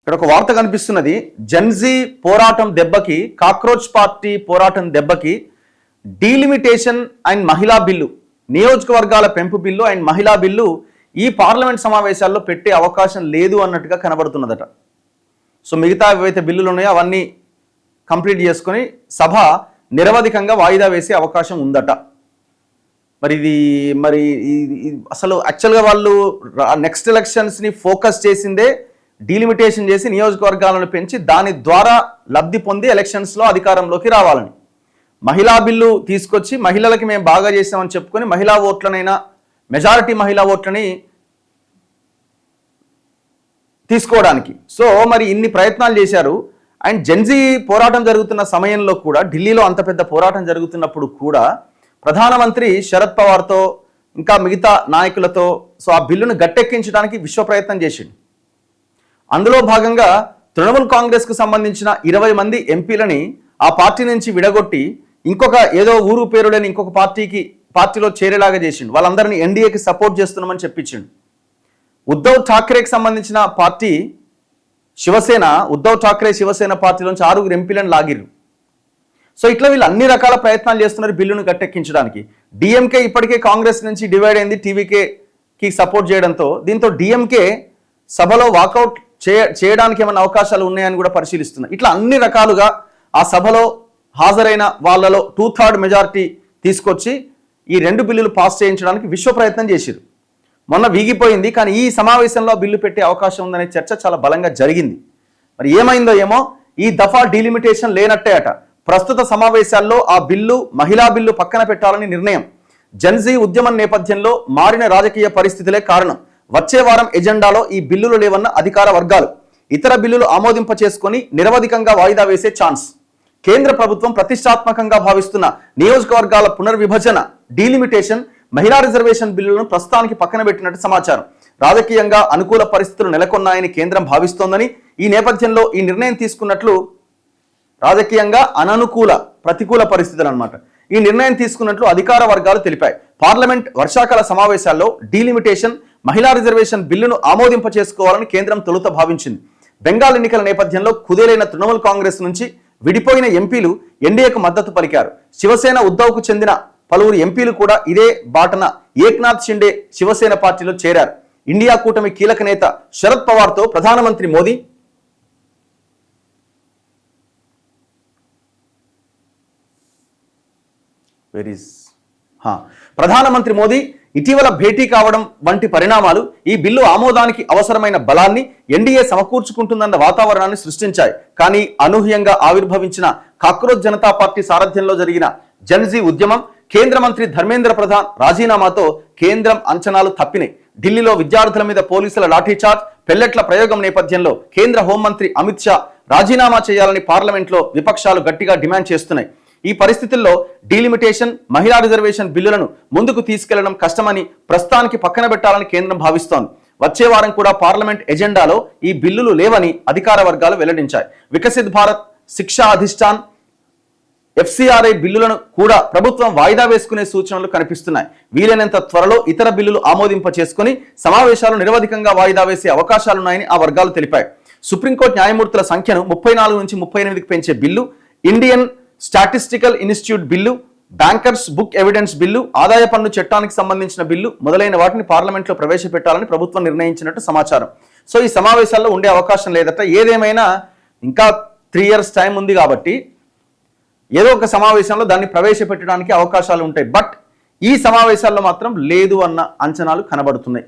ఇక్కడ ఒక వార్త కనిపిస్తున్నది. జెన్జీ పోరాటం దెబ్బకి, కాక్రోచ్ పార్టీ పోరాటం దెబ్బకి డీలిమిటేషన్ అండ్ మహిళా బిల్లు, నియోజకవర్గాల పెంపు బిల్లు అండ్ మహిళా బిల్లు ఈ పార్లమెంట్ సమావేశాల్లో పెట్టే అవకాశం లేదు అన్నట్టుగా కనబడుతున్నదట. సో మిగతా ఏవైతే బిల్లులు ఉన్నాయో అవన్నీ కంప్లీట్ చేసుకొని సభ నిరవధికంగా వాయిదా వేసే అవకాశం ఉందట. మరి అసలు యాక్చువల్గా వాళ్ళు నెక్స్ట్ ఎలక్షన్స్ని ఫోకస్ చేసిందే డీలిమిటేషన్ చేసి నియోజకవర్గాలను పెంచి దాని ద్వారా లబ్ధి పొంది ఎలక్షన్స్లో అధికారంలోకి రావాలని. మహిళా బిల్లు తీసుకొచ్చి మహిళలకి మేము బాగా చేసామని చెప్పుకొని మహిళా ఓట్లనైనా మెజారిటీ మహిళా ఓట్లని తీసుకోవడానికి. సో మరి ఇన్ని ప్రయత్నాలు చేశారు. అండ్ జెన్జీ పోరాటం జరుగుతున్న సమయంలో కూడా, ఢిల్లీలో అంత పెద్ద పోరాటం జరుగుతున్నప్పుడు కూడా ప్రధానమంత్రి శరద్ పవార్తో ఇంకా మిగతా నాయకులతో సో ఆ బిల్లును గట్టెక్కించడానికి విశ్వ ప్రయత్నం చేసిండు. అందులో భాగంగా తృణమూల్ కాంగ్రెస్కు సంబంధించిన 20 మంది ఎంపీలని ఆ పార్టీ నుంచి విడగొట్టి ఇంకొక ఏదో ఊరు పేరు లేని ఇంకొక పార్టీలో చేరేలాగా చేసిండు. వాళ్ళందరినీ ఎన్డీఏకి సపోర్ట్ చేస్తున్నామని చెప్పించిండు. ఉద్ధవ్ ఠాక్రేకి సంబంధించిన పార్టీ శివసేన, ఉద్ధవ్ ఠాక్రే శివసేన పార్టీలోంచి 6 ఎంపీలను లాగిర్రు. సో ఇట్లా వీళ్ళు అన్ని రకాల ప్రయత్నాలు చేస్తున్నారు బిల్లును గట్టెక్కించడానికి. డిఎంకే ఇప్పటికే కాంగ్రెస్ నుంచి డివైడ్ అయింది టీవీకేకి సపోర్ట్ చేయడంతో. దీంతో డిఎంకే సభలో వాకౌట్ చేయడానికి ఏమైనా అవకాశాలు ఉన్నాయని కూడా పరిశీలిస్తున్నారు. ఇట్లా అన్ని రకాలుగా ఆ సభలో హాజరైన వాళ్ళలో 2/3 మెజారిటీ తీసుకొచ్చి ఈ 2 బిల్లులు పాస్ చేయించడానికి విశ్వ ప్రయత్నం చేశారు. మొన్న వీగిపోయింది, కానీ ఈ సమావేశంలో బిల్లు పెట్టే అవకాశం ఉందనే చర్చ చాలా బలంగా జరిగింది. మరి ఏమైందో ఏమో, ఈ దఫా డీలిమిటేషన్ లేనట్టే అట. ప్రస్తుత సమావేశాల్లో ఆ బిల్లు, మహిళా బిల్లు పక్కన పెట్టాలని నిర్ణయం. జెన్జీ ఉద్యమం నేపథ్యంలో మారిన రాజకీయ పరిస్థితులే కారణం. వచ్చే వారం ఎజెండాలో ఈ బిల్లులు లేవన్న అధికార వర్గాలు. ఇతర బిల్లులు ఆమోదింప చేసుకుని నిరవధికంగా వాయిదా వేసే ఛాన్స్. కేంద్ర ప్రభుత్వం ప్రతిష్టాత్మకంగా భావిస్తున్న నియోజకవర్గాల పునర్విభజన, డీలిమిటేషన్, మహిళా రిజర్వేషన్ బిల్లులను ప్రస్తుతానికి పక్కన పెట్టినట్టు సమాచారం. రాజకీయంగా అనుకూల పరిస్థితులు నెలకొన్నాయని కేంద్రం భావిస్తోందని, ఈ నేపథ్యంలో ఈ నిర్ణయం తీసుకున్నట్లు, రాజకీయంగా ప్రతికూల పరిస్థితులు అన్నమాట, ఈ నిర్ణయం తీసుకున్నట్లు అధికార వర్గాలు తెలిపాయి. పార్లమెంట్ వర్షాకాల సమావేశాల్లో డీలిమిటేషన్, మహిళా రిజర్వేషన్ బిల్లును ఆమోదింప చేసుకోవాలని కేంద్రం తొలుత భావించింది. బెంగాల్ ఎన్నికల నేపథ్యంలో కుదేలైన తృణమూల్ కాంగ్రెస్ నుంచి విడిపోయిన ఎంపీలు ఎన్డీఏకు మద్దతు పలికారు. శివసేన, ఉద్ధవ్కు చెందిన పలువురు ఎంపీలు కూడా ఇదే బాటన ఏక్నాథ్ షిండే శివసేన పార్టీలో చేరారు. ఇండియా కూటమి కీలక నేత శరద్ పవార్తో ప్రధానమంత్రి మోదీ ఇటీవల భేటీ కావడం వంటి పరిణామాలు ఈ బిల్లు ఆమోదానికి అవసరమైన బలాన్ని ఎన్డీఏ సమకూర్చుకుంటుందన్న వాతావరణాన్ని సృష్టించాయి. కానీ అనూహ్యంగా ఆవిర్భవించిన కాక్రోచ్ జనతా పార్టీ సారథ్యంలో జరిగిన జెన్జీ ఉద్యమం, కేంద్ర మంత్రి ధర్మేంద్ర ప్రధాన్ రాజీనామాతో కేంద్రం అంచనాలు తప్పినాయి. ఢిల్లీలో విద్యార్థుల మీద పోలీసుల లాఠీచార్జ్, పెల్లెట్ల ప్రయోగం నేపథ్యంలో కేంద్ర హోంమంత్రి అమిత్ షా రాజీనామా చేయాలని పార్లమెంట్లో విపక్షాలు గట్టిగా డిమాండ్ చేస్తున్నాయి. ఈ పరిస్థితుల్లో డీలిమిటేషన్, మహిళా రిజర్వేషన్ బిల్లులను ముందుకు తీసుకెళ్లడం కష్టమని, ప్రస్తుతానికి పక్కన పెట్టాలని కేంద్రం భావిస్తోంది. వచ్చే వారం కూడా పార్లమెంట్ ఎజెండాలో ఈ బిల్లులు లేవని అధికార వర్గాలు వెల్లడించాయి. వికసిత్ భారత్, శిక్షా అధిష్టాన్, ఎఫ్సిఆర్ఐ బిల్లులను కూడా ప్రభుత్వం వాయిదా వేసుకునే సూచనలు కనిపిస్తున్నాయి. వీలైనంత త్వరలో ఇతర బిల్లులు ఆమోదింప చేసుకుని సమావేశాలు నిరవధికంగా వాయిదా వేసే అవకాశాలున్నాయని ఆ వర్గాలు తెలిపాయి. సుప్రీంకోర్టు న్యాయమూర్తుల సంఖ్యను 34 నుంచి 38కి పెంచే bill, Indian statistical institute bill, bankers book evidence bill, ఆదాయ పన్ను చట్టానికి సంబంధించిన బిల్లు మొదలైన వాటిని పార్లమెంట్లో ప్రవేశపెట్టాలని ప్రభుత్వం నిర్ణయించినట్టు సమాచారం. సో ఈ సమావేశాల్లో ఉండే అవకాశం లేదట. ఏదేమైనా ఇంకా 3 years టైం ఉంది కాబట్టి ఏదో ఒక సమావేశంలో దాన్ని ప్రవేశపెట్టడానికి అవకాశాలు ఉంటాయి. బట్ ఈ సమావేశాల్లో మాత్రం లేదు అన్న అంచనాలు కనబడుతున్నాయి.